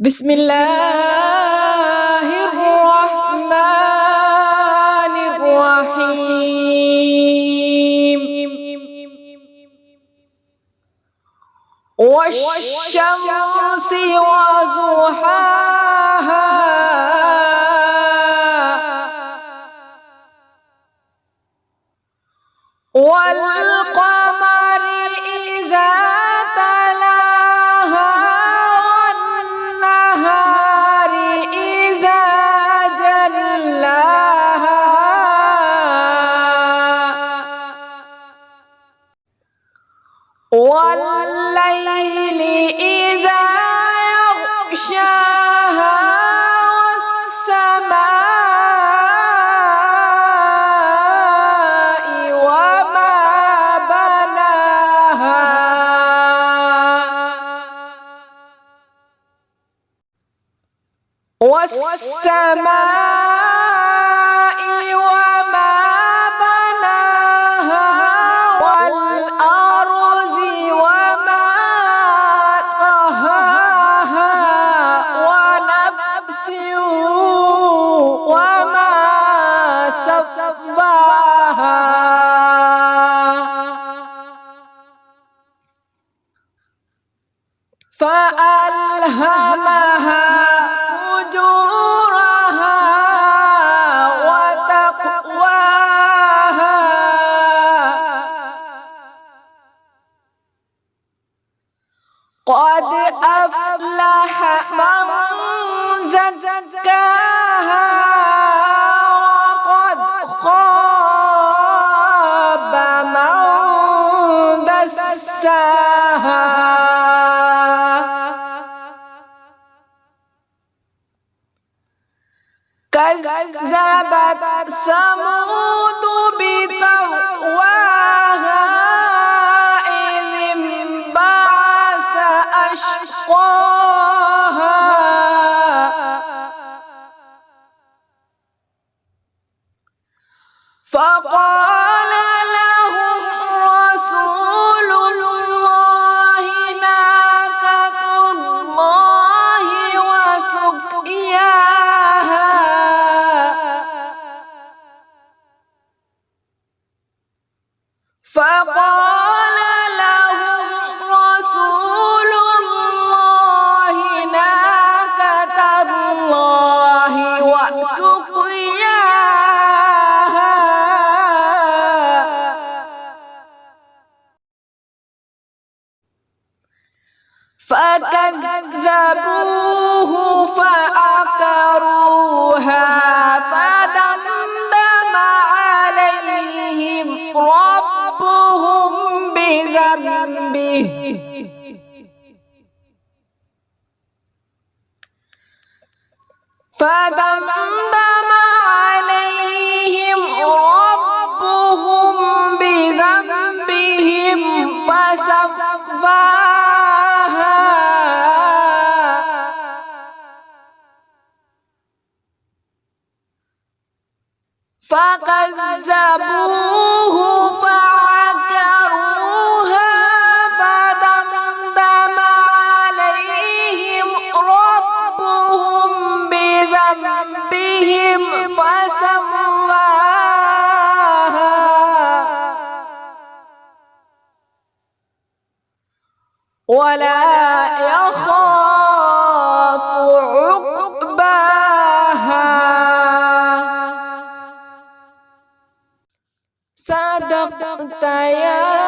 بسم الله الرحمن الرحيم والشمس وضحاها والقمر إذا تلاها والنهار إذا جلاها والليل إذا يغشاها والسماء وما بناها والسماء وما بناها والأرض وما طهاها ونفس وما سواها فألهمها فجورها وتقواها قد أفلح من زكاها وقد خاب من دساها كذبت ثمود بطغواها إذ انبعث أشقاها فقال لهم رسول الله ناقة الله وسقياها فقال لهم رسول الله ناقة الله وسقياها فكذبوه فعقروها فدمدم عليهم ربهم بذنبه فدمدم عليهم ربهم بذنبهم فسواها فكذبوه فعقروها فدمدم عليهم ربهم بذنبهم فسواها ولا يخاف عقباها. صدقت يا